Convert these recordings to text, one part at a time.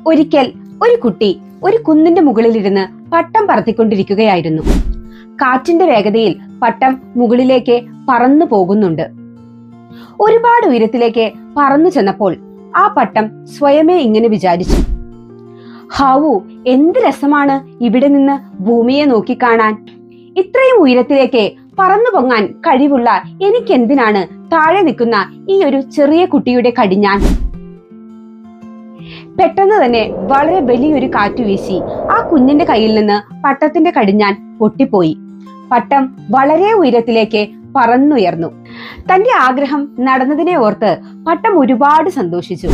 ഒരിക്കൽ ഒരു കുട്ടി ഒരു കുന്നിന്റെ മുകളിലിരുന്ന് പട്ടം പറത്തിക്കൊണ്ടിരിക്കുകയായിരുന്നു. കാറ്റിന്റെ വേഗതയിൽ പട്ടം മുകളിലേക്ക് പറന്നു പോകുന്നുണ്ട്. ഒരുപാട് ഉയരത്തിലേക്ക് പറന്നു ചെന്നപ്പോൾ ആ പട്ടം സ്വയമേ ഇങ്ങനെ വിചാരിച്ചു, ഹാവൂ, എന്ത് രസമാണ് ഇവിടെ നിന്ന് ഭൂമിയെ നോക്കിക്കാണാൻ. ഇത്രയും ഉയരത്തിലേക്ക് പറന്നു പൊങ്ങാൻ കഴിവുള്ള എനിക്കെന്തിനാണ് താഴെ നിൽക്കുന്ന ഈ ഒരു ചെറിയ കുട്ടിയുടെ കടിഞ്ഞാൻ. പെട്ടെന്ന് തന്നെ വളരെ വലിയൊരു കാറ്റ് വീശി ആ കുഞ്ഞിന്റെ കയ്യിൽ നിന്ന് പട്ടത്തിന്റെ കടിഞ്ഞാൻ പൊട്ടിപ്പോയി. പട്ടം വളരെ ഉയരത്തിലേക്ക് പറന്നുയർന്നു. തന്റെ ആഗ്രഹം നടന്നതിനെ ഓർത്ത് പട്ടം ഒരുപാട് സന്തോഷിച്ചു.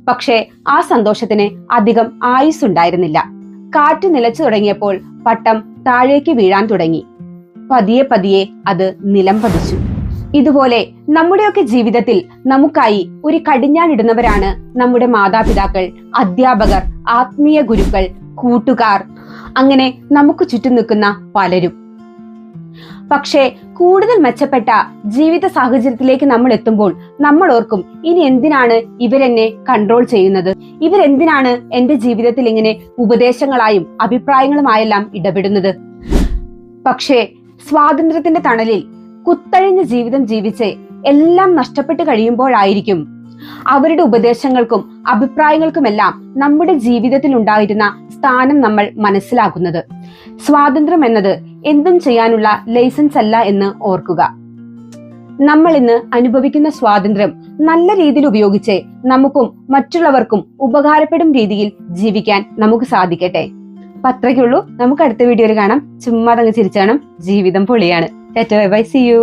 പക്ഷേ ആ സന്തോഷത്തിന് അധികം ആയുസ്സുണ്ടായിരുന്നില്ല. കാറ്റ് നിലച്ചു തുടങ്ങിയപ്പോൾ പട്ടം താഴേക്ക് വീഴാൻ തുടങ്ങി. പതിയെ പതിയെ അത് നിലം പതിച്ചു. ഇതുപോലെ നമ്മുടെയൊക്കെ ജീവിതത്തിൽ നമുക്കായി ഒരു കടിഞ്ഞാൻ ഇടുന്നവരാണ് നമ്മുടെ മാതാപിതാക്കൾ, അധ്യാപകർ, ആത്മീയ ഗുരുക്കൾ, കൂട്ടുകാർ, അങ്ങനെ നമുക്ക് ചുറ്റും നിൽക്കുന്ന പലരും. പക്ഷേ കൂടുതൽ മെച്ചപ്പെട്ട ജീവിത സാഹചര്യത്തിലേക്ക് നമ്മൾ എത്തുമ്പോൾ നമ്മൾ ഓർക്കും, ഇനി എന്തിനാണ് ഇവരെന്നെ കൺട്രോൾ ചെയ്യുന്നത്, ഇവരെന്തിനാണ് എന്റെ ജീവിതത്തിൽ ഇങ്ങനെ ഉപദേശങ്ങളായും അഭിപ്രായങ്ങളുമായെല്ലാം ഇടപെടുന്നത്. പക്ഷേ സ്വാതന്ത്ര്യത്തിന്റെ തണലിൽ കുത്തഴിഞ്ഞ ജീവിതം ജീവിച്ച് എല്ലാം നഷ്ടപ്പെട്ട് കഴിയുമ്പോഴായിരിക്കും അവരുടെ ഉപദേശങ്ങൾക്കും അഭിപ്രായങ്ങൾക്കുമെല്ലാം നമ്മുടെ ജീവിതത്തിൽ ഉണ്ടായിരുന്ന സ്ഥാനം നമ്മൾ മനസ്സിലാക്കുന്നത്. സ്വാതന്ത്ര്യം എന്നത് എന്തും ചെയ്യാനുള്ള ലൈസൻസ് അല്ല എന്ന് ഓർക്കുക. നമ്മൾ ഇന്ന് അനുഭവിക്കുന്ന സ്വാതന്ത്ര്യം നല്ല രീതിയിൽ ഉപയോഗിച്ച് നമുക്കും മറ്റുള്ളവർക്കും ഉപകാരപ്പെടും രീതിയിൽ ജീവിക്കാൻ നമുക്ക് സാധിക്കട്ടെ. അത്രയ്ക്കുള്ളൂ. നമുക്ക് അടുത്ത വീഡിയോയിൽ കാണാം. ചുമ്മാ തങ്ങ് ചിരിച്ചാണം. ജീവിതം പൊളിയാണ്. Bye bye, see U.